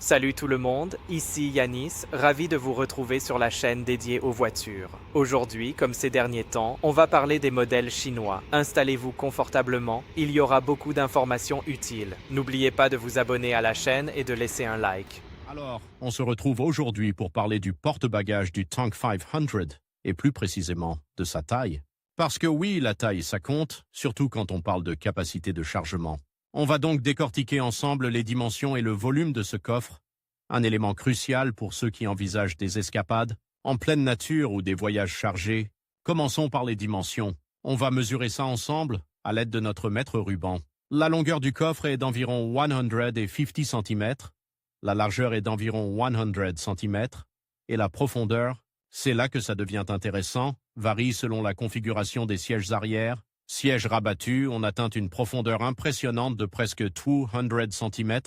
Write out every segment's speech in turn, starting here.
Salut tout le monde, ici Yanis, ravi de vous retrouver sur la chaîne dédiée aux voitures. Aujourd'hui, comme ces derniers temps, on va parler des modèles chinois. Installez-vous confortablement, il y aura beaucoup d'informations utiles. N'oubliez pas de vous abonner à la chaîne et de laisser un like. Alors, on se retrouve aujourd'hui pour parler du porte-bagages du Tank 500, et plus précisément de sa taille. Parce que oui, la taille, ça compte, surtout quand on parle de capacité de chargement. On va donc décortiquer ensemble les dimensions et le volume de ce coffre, un élément crucial pour ceux qui envisagent des escapades, en pleine nature ou des voyages chargés. Commençons par les dimensions. On va mesurer ça ensemble à l'aide de notre mètre ruban. La longueur du coffre est d'environ 150 cm, la largeur est d'environ 100 cm, et la profondeur, c'est là que ça devient intéressant, varie selon la configuration des sièges arrière. Siège rabattu, on atteint une profondeur impressionnante de presque 200 cm,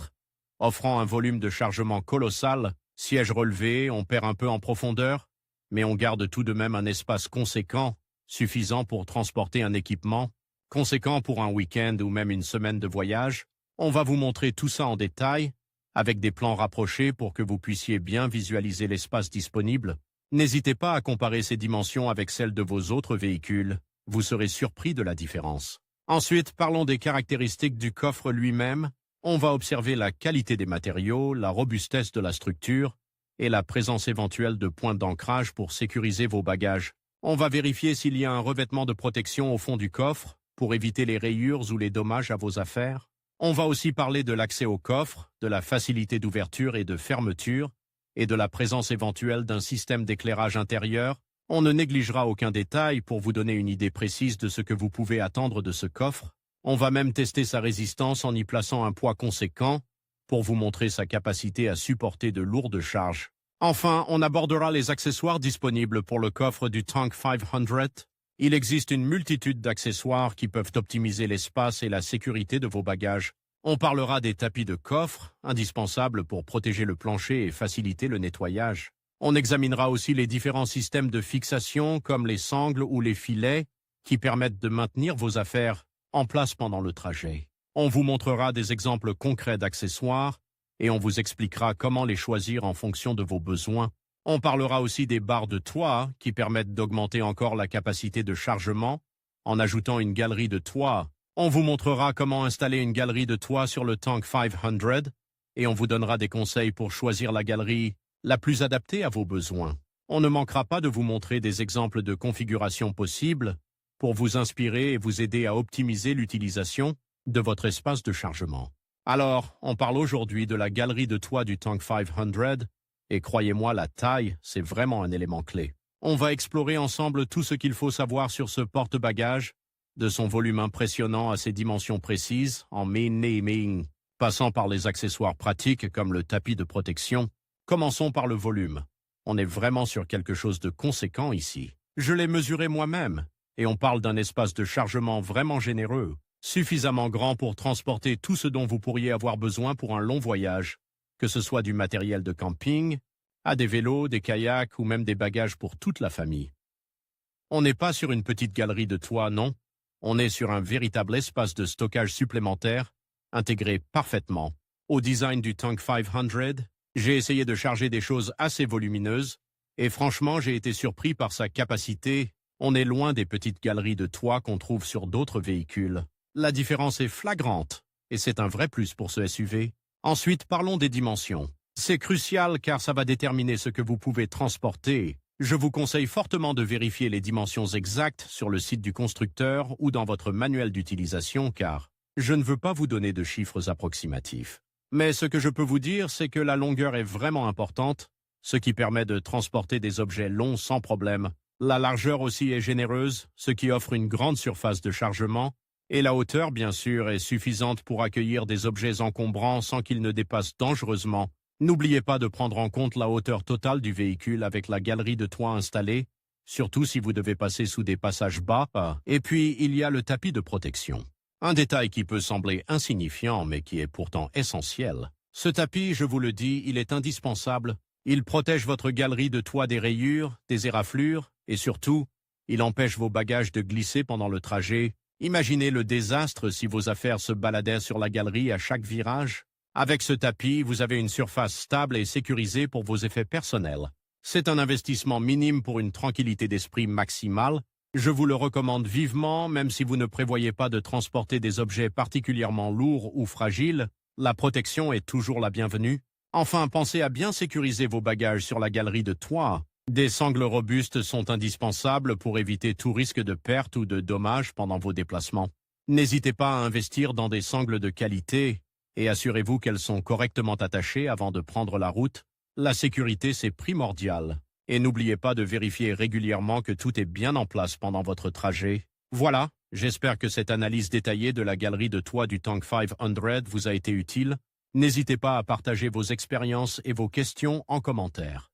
offrant un volume de chargement colossal. Siège relevé, on perd un peu en profondeur, mais on garde tout de même un espace conséquent, suffisant pour transporter un équipement, conséquent pour un week-end ou même une semaine de voyage. On va vous montrer tout ça en détail, avec des plans rapprochés pour que vous puissiez bien visualiser l'espace disponible. N'hésitez pas à comparer ces dimensions avec celles de vos autres véhicules. Vous serez surpris de la différence. Ensuite, parlons des caractéristiques du coffre lui-même. On va observer la qualité des matériaux, la robustesse de la structure et la présence éventuelle de points d'ancrage pour sécuriser vos bagages. On va vérifier s'il y a un revêtement de protection au fond du coffre pour éviter les rayures ou les dommages à vos affaires. On va aussi parler de l'accès au coffre, de la facilité d'ouverture et de fermeture, et de la présence éventuelle d'un système d'éclairage intérieur. On ne négligera aucun détail pour vous donner une idée précise de ce que vous pouvez attendre de ce coffre. On va même tester sa résistance en y plaçant un poids conséquent pour vous montrer sa capacité à supporter de lourdes charges. Enfin, on abordera les accessoires disponibles pour le coffre du Tank 500. Il existe une multitude d'accessoires qui peuvent optimiser l'espace et la sécurité de vos bagages. On parlera des tapis de coffre, indispensables pour protéger le plancher et faciliter le nettoyage. On examinera aussi les différents systèmes de fixation comme les sangles ou les filets qui permettent de maintenir vos affaires en place pendant le trajet. On vous montrera des exemples concrets d'accessoires et on vous expliquera comment les choisir en fonction de vos besoins. On parlera aussi des barres de toit qui permettent d'augmenter encore la capacité de chargement en ajoutant une galerie de toit. On vous montrera comment installer une galerie de toit sur le Tank 500 et on vous donnera des conseils pour choisir la galerie la plus adaptée à vos besoins. On ne manquera pas de vous montrer des exemples de configurations possibles pour vous inspirer et vous aider à optimiser l'utilisation de votre espace de chargement. Alors, on parle aujourd'hui de la galerie de toit du Tank 500 et croyez-moi, la taille, c'est vraiment un élément clé. On va explorer ensemble tout ce qu'il faut savoir sur ce porte-bagages, de son volume impressionnant à ses dimensions précises, en main naming, passant par les accessoires pratiques comme le tapis de protection. Commençons par le volume. On est vraiment sur quelque chose de conséquent ici. Je l'ai mesuré moi-même, et on parle d'un espace de chargement vraiment généreux, suffisamment grand pour transporter tout ce dont vous pourriez avoir besoin pour un long voyage, que ce soit du matériel de camping, à des vélos, des kayaks ou même des bagages pour toute la famille. On n'est pas sur une petite galerie de toit, non. On est sur un véritable espace de stockage supplémentaire, intégré parfaitement au design du Tank 500. J'ai essayé de charger des choses assez volumineuses, et franchement, j'ai été surpris par sa capacité. On est loin des petites galeries de toit qu'on trouve sur d'autres véhicules. La différence est flagrante, et c'est un vrai plus pour ce SUV. Ensuite, parlons des dimensions. C'est crucial car ça va déterminer ce que vous pouvez transporter. Je vous conseille fortement de vérifier les dimensions exactes sur le site du constructeur ou dans votre manuel d'utilisation car je ne veux pas vous donner de chiffres approximatifs. Mais ce que je peux vous dire, c'est que la longueur est vraiment importante, ce qui permet de transporter des objets longs sans problème. La largeur aussi est généreuse, ce qui offre une grande surface de chargement, et la hauteur, bien sûr, est suffisante pour accueillir des objets encombrants sans qu'ils ne dépassent dangereusement. N'oubliez pas de prendre en compte la hauteur totale du véhicule avec la galerie de toit installée, surtout si vous devez passer sous des passages bas. Et puis, il y a le tapis de protection. Un détail qui peut sembler insignifiant, mais qui est pourtant essentiel. Ce tapis, je vous le dis, il est indispensable. Il protège votre galerie de toit des rayures, des éraflures, et surtout, il empêche vos bagages de glisser pendant le trajet. Imaginez le désastre si vos affaires se baladaient sur la galerie à chaque virage. Avec ce tapis, vous avez une surface stable et sécurisée pour vos effets personnels. C'est un investissement minime pour une tranquillité d'esprit maximale. Je vous le recommande vivement, même si vous ne prévoyez pas de transporter des objets particulièrement lourds ou fragiles. La protection est toujours la bienvenue. Enfin, pensez à bien sécuriser vos bagages sur la galerie de toit. Des sangles robustes sont indispensables pour éviter tout risque de perte ou de dommages pendant vos déplacements. N'hésitez pas à investir dans des sangles de qualité et assurez-vous qu'elles sont correctement attachées avant de prendre la route. La sécurité, c'est primordial. Et n'oubliez pas de vérifier régulièrement que tout est bien en place pendant votre trajet. Voilà, j'espère que cette analyse détaillée de la galerie de toit du Tank 500 vous a été utile. N'hésitez pas à partager vos expériences et vos questions en commentaire.